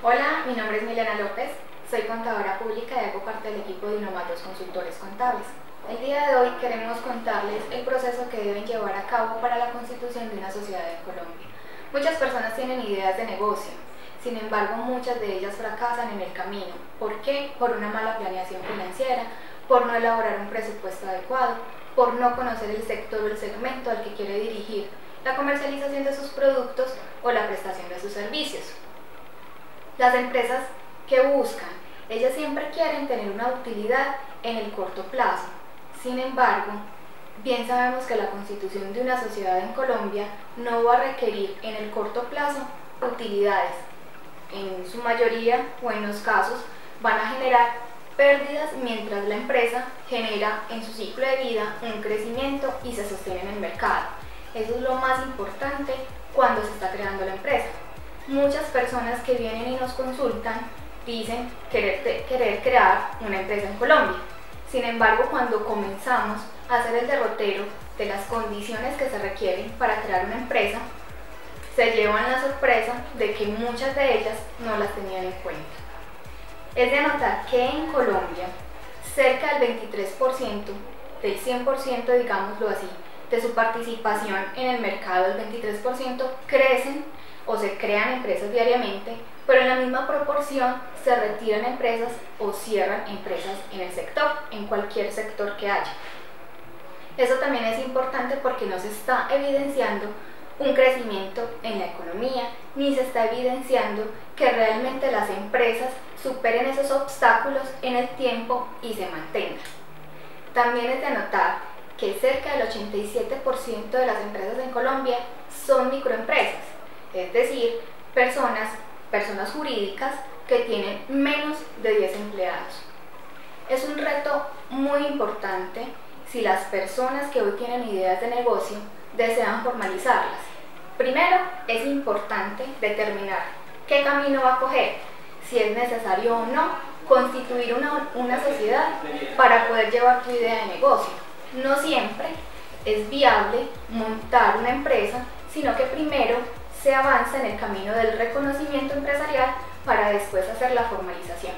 Hola, mi nombre es Milena López, soy contadora pública y hago parte del equipo de Inomatos Consultores Contables. El día de hoy queremos contarles el proceso que deben llevar a cabo para la constitución de una sociedad en Colombia. Muchas personas tienen ideas de negocio, sin embargo muchas de ellas fracasan en el camino. ¿Por qué? Por una mala planeación financiera, por no elaborar un presupuesto adecuado, por no conocer el sector o el segmento al que quiere dirigir la comercialización de sus productos o la prestación de sus servicios. Las empresas que buscan, ellas siempre quieren tener una utilidad en el corto plazo. Sin embargo, bien sabemos que la constitución de una sociedad en Colombia no va a requerir en el corto plazo utilidades. En su mayoría o en los casos van a generar pérdidas mientras la empresa genera en su ciclo de vida un crecimiento y se sostiene en el mercado. Eso es lo más importante cuando se está creando la empresa. Muchas personas que vienen y nos consultan dicen querer crear una empresa en Colombia. Sin embargo, cuando comenzamos a hacer el derrotero de las condiciones que se requieren para crear una empresa, se llevan la sorpresa de que muchas de ellas no las tenían en cuenta. Es de anotar que en Colombia cerca del 23%, del 100%, digámoslo así, de su participación en el mercado, el 23% crecen o se crean empresas diariamente, pero en la misma proporción se retiran empresas o cierran empresas en el sector, en cualquier sector que haya. Eso también es importante porque no se está evidenciando un crecimiento en la economía, ni se está evidenciando que realmente las empresas superen esos obstáculos en el tiempo y se mantengan. También es de anotar que cerca del 87% de las empresas en Colombia son microempresas, es decir, personas jurídicas que tienen menos de 10 empleados. Es un reto muy importante si las personas que hoy tienen ideas de negocio desean formalizarlas. Primero, es importante determinar qué camino va a coger, si es necesario o no constituir una sociedad para poder llevar tu idea de negocio. No siempre es viable montar una empresa, sino que primero se avanza en el camino del reconocimiento empresarial para después hacer la formalización.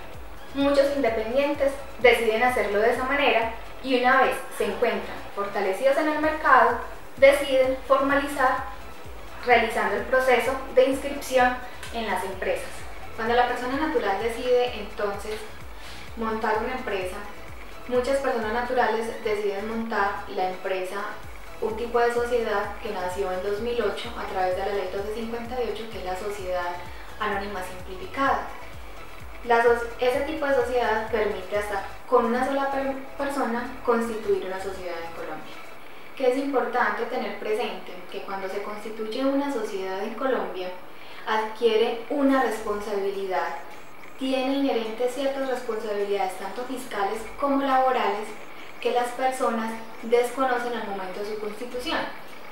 Muchos independientes deciden hacerlo de esa manera y una vez se encuentran fortalecidos en el mercado, deciden formalizar realizando el proceso de inscripción en las empresas. Cuando la persona natural decide entonces montar una empresa, muchas personas naturales deciden montar la empresa, un tipo de sociedad que nació en 2008 a través de la ley 1258, que es la sociedad anónima simplificada. Ese tipo de sociedad permite hasta con una sola persona constituir una sociedad en Colombia. Que es importante tener presente que cuando se constituye una sociedad en Colombia, adquiere una responsabilidad, tiene inherentes ciertas responsabilidades tanto fiscales como laborales que las personas desconocen al momento de su constitución.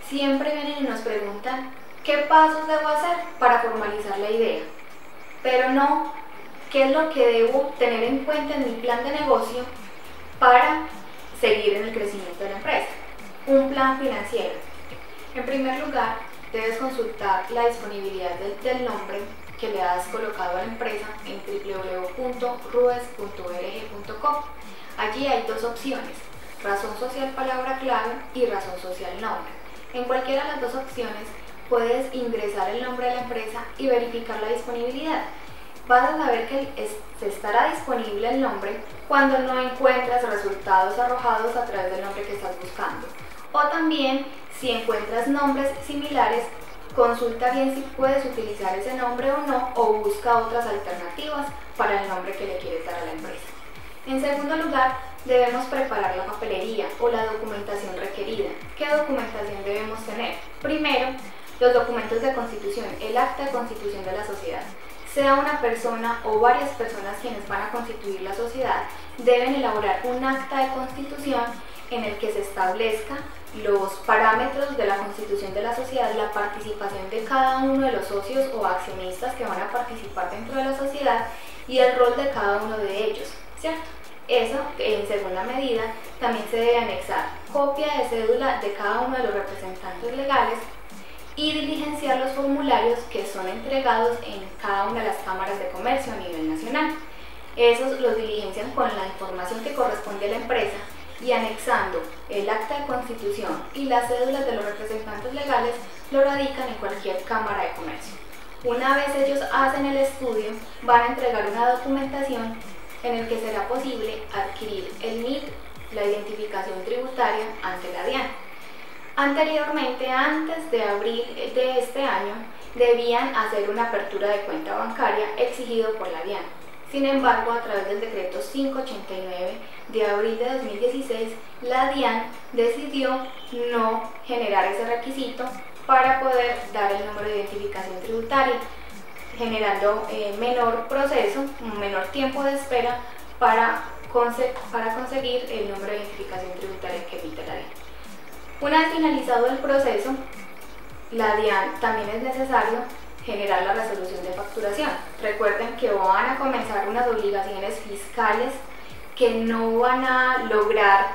Siempre vienen y nos preguntan qué pasos debo hacer para formalizar la idea, pero no qué es lo que debo tener en cuenta en mi plan de negocio para seguir en el crecimiento de la empresa. Un plan financiero. En primer lugar, debes consultar la disponibilidad del nombre que le has colocado a la empresa en www.rues.org.co. Allí hay dos opciones: razón social palabra clave y razón social nombre. En cualquiera de las dos opciones puedes ingresar el nombre de la empresa y verificar la disponibilidad. Vas a saber que se estará disponible el nombre cuando no encuentras resultados arrojados a través del nombre que estás buscando. O también, si encuentras nombres similares, consulta bien si puedes utilizar ese nombre o no, o busca otras alternativas para el nombre que le quieres dar a la empresa. En segundo lugar, debemos preparar la papelería o la documentación requerida. ¿Qué documentación debemos tener? Primero, los documentos de constitución, el acta de constitución de la sociedad. Sea una persona o varias personas quienes van a constituir la sociedad, deben elaborar un acta de constitución en el que se establezca los parámetros de la constitución de la sociedad, la participación de cada uno de los socios o accionistas que van a participar dentro de la sociedad y el rol de cada uno de ellos, ¿cierto? Eso, en segunda medida, también se debe anexar copia de cédula de cada uno de los representantes legales y diligenciar los formularios que son entregados en cada una de las cámaras de comercio a nivel nacional. Esos los diligencian con la información que corresponde a la empresa y anexando el acta de constitución y las cédulas de los representantes legales lo radican en cualquier cámara de comercio. Una vez ellos hacen el estudio, van a entregar una documentación en el que será posible adquirir el NIT, la identificación tributaria, ante la DIAN. Anteriormente, antes de abril de este año, debían hacer una apertura de cuenta bancaria exigido por la DIAN. Sin embargo, a través del decreto 589 de abril de 2016, la DIAN decidió no generar ese requisito para poder dar el número de identificación tributaria, generando menor proceso, menor tiempo de espera para conseguir el número de identificación tributaria que emite la DIAN. Una vez finalizado el proceso, la DIAN también es necesario generar la resolución de facturación. Recuerden que van a comenzar unas obligaciones fiscales que no van a lograr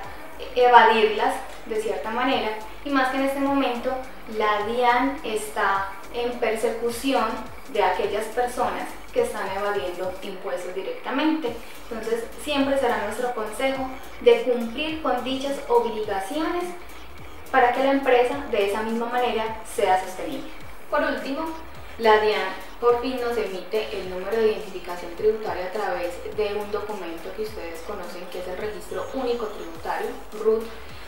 evadirlas de cierta manera, y más que en este momento la DIAN está en persecución de aquellas personas que están evadiendo impuestos directamente. Entonces siempre será nuestro consejo de cumplir con dichas obligaciones para que la empresa de esa misma manera sea sostenible. Por último, la DIAN por fin nos emite el número de identificación tributaria a través de un documento que ustedes conocen, que es el Registro Único Tributario, RUT.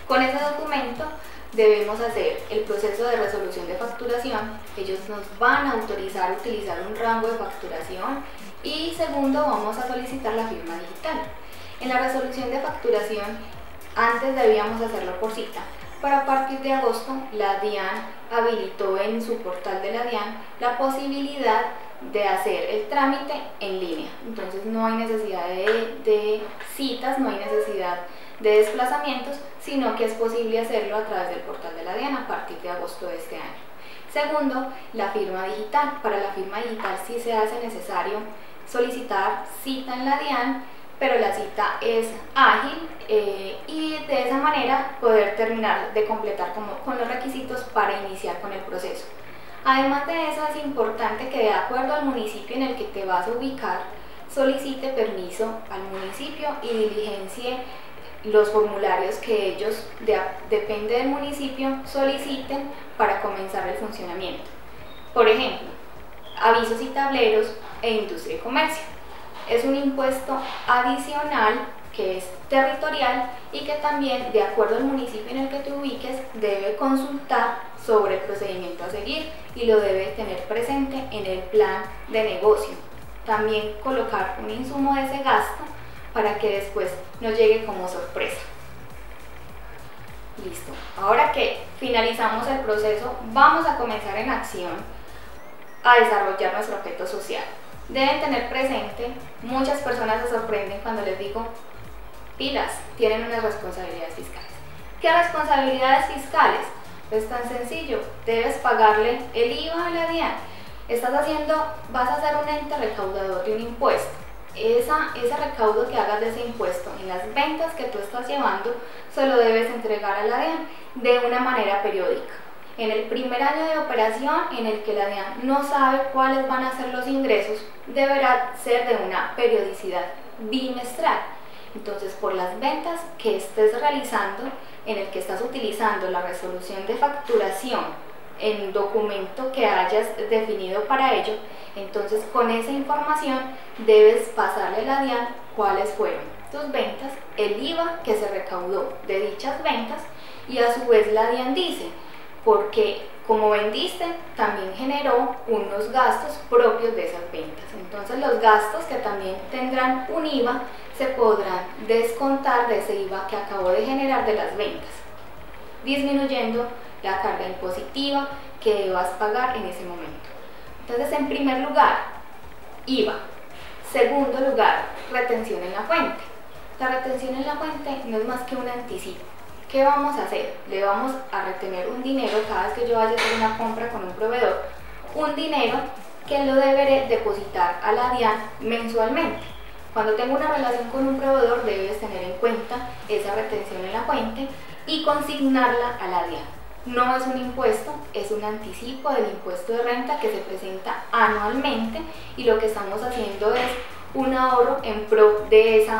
Con ese documento debemos hacer el proceso de resolución de facturación. Ellos nos van a autorizar a utilizar un rango de facturación, y segundo, vamos a solicitar la firma digital. En la resolución de facturación, antes debíamos hacerlo por cita, pero a partir de agosto la DIAN habilitó en su portal de la DIAN la posibilidad de hacer el trámite en línea. Entonces no hay necesidad de citas, no hay necesidad de desplazamientos, sino que es posible hacerlo a través del portal de la DIAN a partir de agosto de este año. Segundo, la firma digital. Para la firma digital sí se hace necesario solicitar cita en la DIAN, pero la cita es ágil y de esa manera poder terminar de completar con los requisitos para iniciar con el proceso. Además de eso, es importante que de acuerdo al municipio en el que te vas a ubicar, solicite permiso al municipio y diligencie los formularios que ellos, depende del municipio, soliciten para comenzar el funcionamiento. Por ejemplo, avisos y tableros e industria y comercio. Es un impuesto adicional que es territorial y que también, de acuerdo al municipio en el que te ubiques, debe consultar sobre el procedimiento a seguir y lo debe tener presente en el plan de negocio. También colocar un insumo de ese gasto para que después no llegue como sorpresa. Listo. Ahora que finalizamos el proceso, vamos a comenzar en acción a desarrollar nuestro objeto social. Deben tener presente, muchas personas se sorprenden cuando les digo, pilas, tienen unas responsabilidades fiscales. ¿Qué responsabilidades fiscales? Es tan sencillo, debes pagarle el IVA a la DIAN. Vas a ser un ente recaudador de un impuesto. Ese recaudo que hagas de ese impuesto en las ventas que tú estás llevando, se lo debes entregar a la DIAN de una manera periódica. En el primer año de operación, en el que la DIAN no sabe cuáles van a ser los ingresos, deberá ser de una periodicidad bimestral. Entonces, por las ventas que estés realizando, en el que estás utilizando la resolución de facturación en documento que hayas definido para ello, entonces con esa información debes pasarle a la DIAN cuáles fueron tus ventas, el IVA que se recaudó de dichas ventas, y a su vez la DIAN dice, porque como vendiste, también generó unos gastos propios de esas ventas. Entonces los gastos que también tendrán un IVA se podrán descontar de ese IVA que acabó de generar de las ventas, disminuyendo la carga impositiva que debas pagar en ese momento. Entonces, en primer lugar, IVA. Segundo lugar, retención en la fuente. La retención en la fuente no es más que un anticipo. ¿Qué vamos a hacer? Le vamos a retener un dinero cada vez que yo vaya a hacer una compra con un proveedor, un dinero que lo deberé depositar a la DIAN mensualmente. Cuando tengo una relación con un proveedor, debes tener en cuenta esa retención en la fuente y consignarla a la DIAN. no es un impuesto, es un anticipo del impuesto de renta que se presenta anualmente y lo que estamos haciendo es un ahorro en pro de ese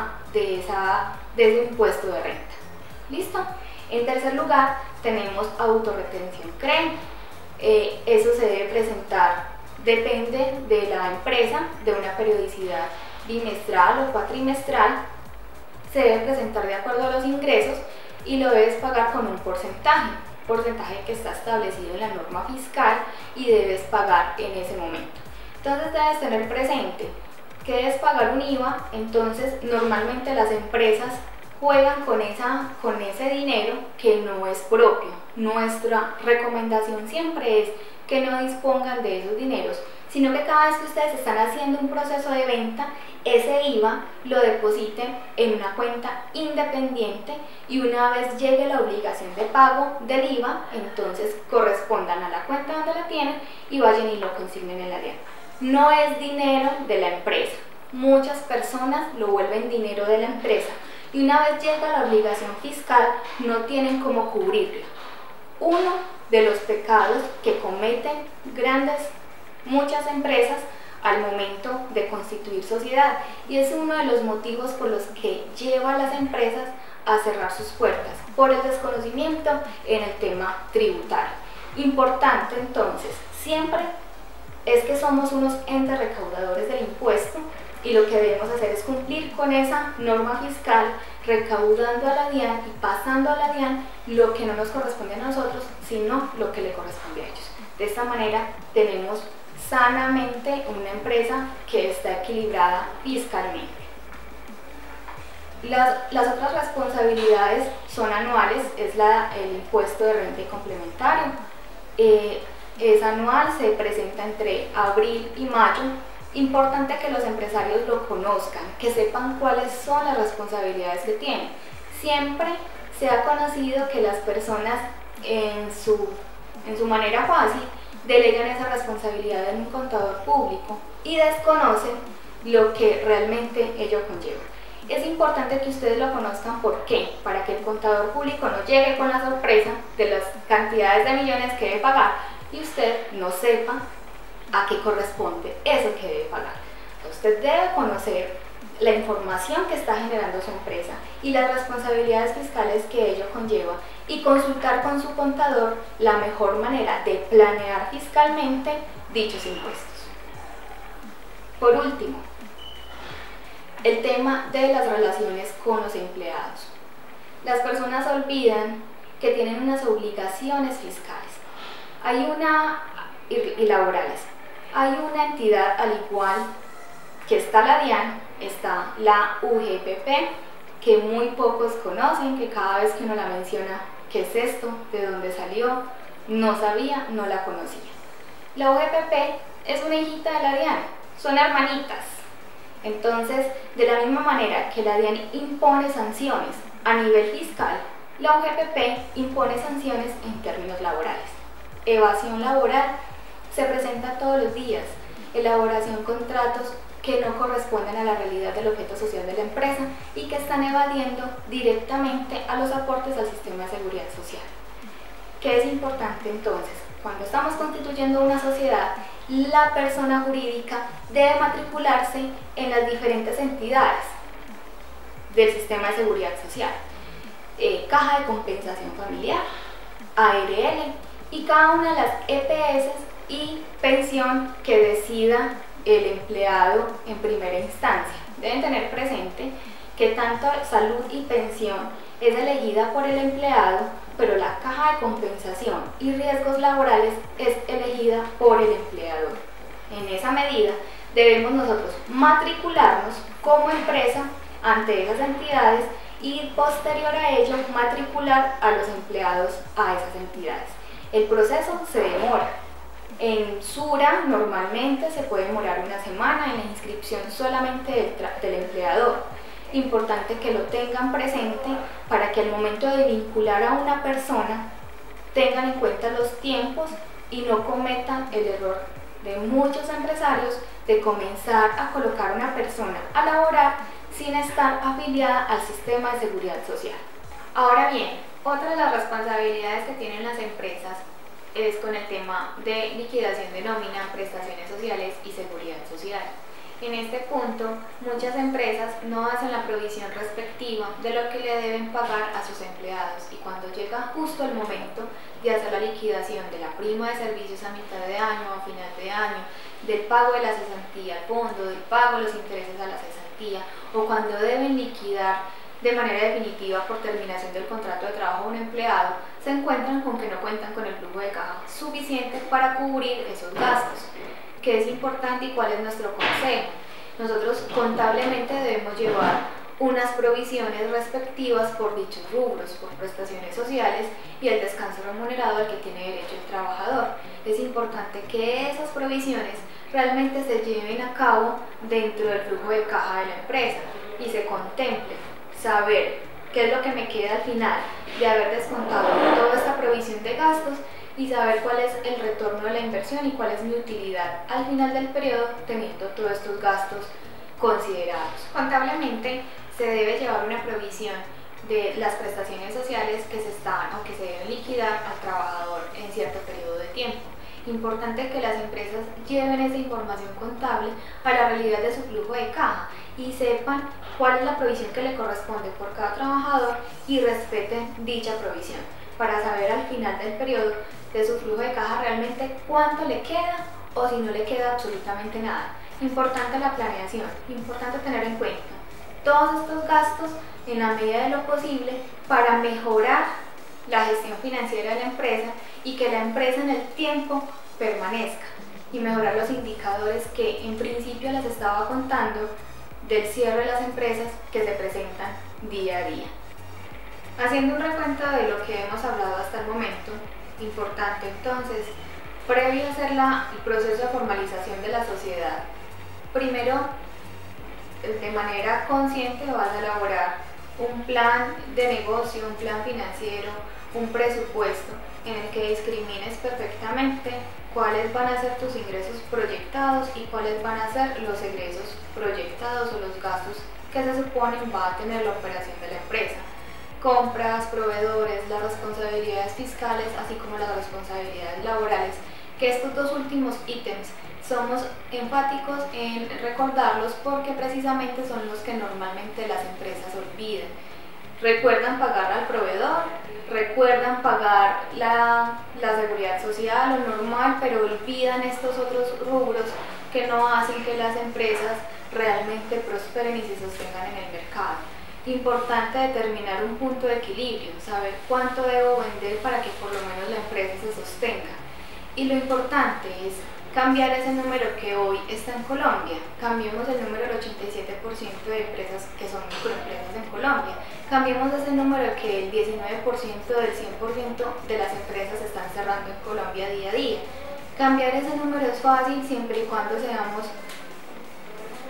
impuesto de renta. ¿Listo? En tercer lugar, tenemos autorretención CREM. Eso se debe presentar, depende de la empresa, de una periodicidad bimestral o cuatrimestral. Se debe presentar de acuerdo a los ingresos y lo debes pagar con un porcentaje que está establecido en la norma fiscal y debes pagar en ese momento. Entonces debes tener presente que debes pagar un IVA. Entonces normalmente las empresas juegan con ese dinero que no es propio. Nuestra recomendación siempre es que no dispongan de esos dineros, sino que cada vez que ustedes están haciendo un proceso de venta, ese IVA lo depositen en una cuenta independiente y una vez llegue la obligación de pago del IVA, entonces correspondan a la cuenta donde la tienen y vayan y lo consignen en la DIAN. No es dinero de la empresa. Muchas personas lo vuelven dinero de la empresa y una vez llega la obligación fiscal no tienen cómo cubrirla. Uno de los pecados que cometen muchas empresas al momento de constituir sociedad, y es uno de los motivos por los que lleva a las empresas a cerrar sus puertas, por el desconocimiento en el tema tributario. Importante entonces, siempre es que somos unos entes recaudadores del impuesto y lo que debemos hacer es cumplir con esa norma fiscal, recaudando a la DIAN y pasando a la DIAN lo que no nos corresponde a nosotros, sino lo que le corresponde a ellos. De esta manera tenemos sanamente una empresa que está equilibrada fiscalmente. Las otras responsabilidades son anuales, es el impuesto de renta y complementario. Es anual, se presenta entre abril y mayo. Importante que los empresarios lo conozcan, que sepan cuáles son las responsabilidades que tienen. Siempre se ha conocido que las personas en su manera fácil delegan esa responsabilidad en un contador público y desconocen lo que realmente ello conlleva. Es importante que ustedes lo conozcan. ¿Por qué? Para que el contador público no llegue con la sorpresa de las cantidades de millones que debe pagar y usted no sepa a qué corresponde eso que debe pagar. Usted debe conocer la información que está generando su empresa y las responsabilidades fiscales que ello conlleva y consultar con su contador la mejor manera de planear fiscalmente dichos impuestos. Por último, el tema de las relaciones con los empleados. Las personas olvidan que tienen unas obligaciones fiscales y laborales. Hay una entidad al igual que está la DIAN, está la UGPP, que muy pocos conocen, que cada vez que uno la menciona, ¿qué es esto? ¿De dónde salió? No sabía, no la conocía. La UGPP es una hijita de la DIAN, son hermanitas. Entonces, de la misma manera que la DIAN impone sanciones a nivel fiscal, la UGPP impone sanciones en términos laborales. Evasión laboral se presenta todos los días, elaboración de contratos que no corresponden a la realidad del objeto social de la empresa y que están evadiendo directamente a los aportes al sistema de seguridad social. ¿Qué es importante entonces? Cuando estamos constituyendo una sociedad, la persona jurídica debe matricularse en las diferentes entidades del sistema de seguridad social, Caja de Compensación Familiar, ARL y cada una de las EPS y pensión que decida el empleado en primera instancia. Deben tener presente que tanto salud y pensión es elegida por el empleado, pero la caja de compensación y riesgos laborales es elegida por el empleador. En esa medida debemos nosotros matricularnos como empresa ante esas entidades y posterior a ello matricular a los empleados a esas entidades. El proceso se demora. En SURA normalmente se puede demorar una semana, en la inscripción solamente del empleador. Importante que lo tengan presente para que al momento de vincular a una persona tengan en cuenta los tiempos y no cometan el error de muchos empresarios de comenzar a colocar a una persona a laborar sin estar afiliada al sistema de seguridad social. Ahora bien, otra de las responsabilidades que tienen las empresas es con el tema de liquidación de nómina, prestaciones sociales y seguridad social. En este punto, muchas empresas no hacen la provisión respectiva de lo que le deben pagar a sus empleados, y cuando llega justo el momento de hacer la liquidación de la prima de servicios a mitad de año, a final de año, del pago de la cesantía al fondo, del pago de los intereses a la cesantía, o cuando deben liquidar de manera definitiva por terminación del contrato de trabajo a un empleado, se encuentran con que no cuentan con el flujo de caja suficiente para cubrir esos gastos. ¿Qué es importante y cuál es nuestro consejo? Nosotros contablemente debemos llevar unas provisiones respectivas por dichos rubros, por prestaciones sociales y el descanso remunerado al que tiene derecho el trabajador. Es importante que esas provisiones realmente se lleven a cabo dentro del flujo de caja de la empresa y se contemple saber qué es lo que me queda al final de haber descontado toda esta provisión de gastos y saber cuál es el retorno de la inversión y cuál es mi utilidad al final del periodo teniendo todos estos gastos considerados. Contablemente se debe llevar una provisión de las prestaciones sociales que se están o que se deben liquidar al trabajador en cierto periodo de tiempo. Importante que las empresas lleven esa información contable a la realidad de su flujo de caja y sepan cuál es la provisión que le corresponde por cada trabajador y respeten dicha provisión para saber al final del periodo de su flujo de caja realmente cuánto le queda o si no le queda absolutamente nada. Importante la planeación, importante tener en cuenta todos estos gastos en la medida de lo posible para mejorar la gestión financiera de la empresa y que la empresa en el tiempo permanezca y mejorar los indicadores que en principio les estaba contando del cierre de las empresas que se presentan día a día. Haciendo un recuento de lo que hemos hablado hasta el momento, importante entonces, previo a hacer el proceso de formalización de la sociedad, primero, de manera consciente vas a elaborar un plan de negocio, un plan financiero, un presupuesto en el que discrimines perfectamente cuáles van a ser tus ingresos proyectados y cuáles van a ser los egresos proyectados o los gastos que se suponen va a tener la operación de la empresa. Compras, proveedores, las responsabilidades fiscales, así como las responsabilidades laborales, que estos dos últimos ítems somos enfáticos en recordarlos porque precisamente son los que normalmente las empresas olvidan. Recuerdan pagar al proveedor, recuerdan pagar la seguridad social o normal, pero olvidan estos otros rubros que no hacen que las empresas realmente prosperen y se sostengan en el mercado. Importante determinar un punto de equilibrio, saber cuánto debo vender para que por lo menos la empresa se sostenga. Y lo importante es cambiar ese número que hoy está en Colombia. Cambiemos el número del 87% de empresas que son microempresas en Colombia. Cambiemos ese número que el 19% del 100% de las empresas están cerrando en Colombia día a día. Cambiar ese número es fácil siempre y cuando seamos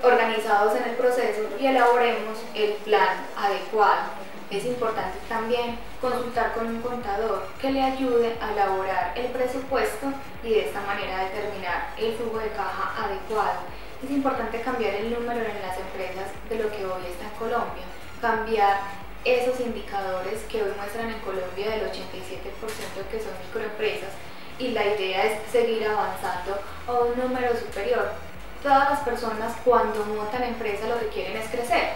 organizados en el proceso y elaboremos el plan adecuado. Es importante también consultar con un contador que le ayude a elaborar el presupuesto y de esta manera determinar el flujo de caja adecuado. Es importante cambiar el número en las empresas de lo que hoy está en Colombia, cambiar esos indicadores que hoy muestran en Colombia del 87% que son microempresas, y la idea es seguir avanzando a un número superior. Todas las personas cuando montan empresa lo que quieren es crecer,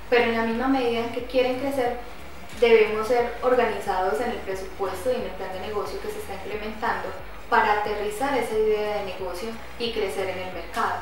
pero en la misma medida en que quieren crecer debemos ser organizados en el presupuesto y en el plan de negocio que se está implementando para aterrizar esa idea de negocio y crecer en el mercado.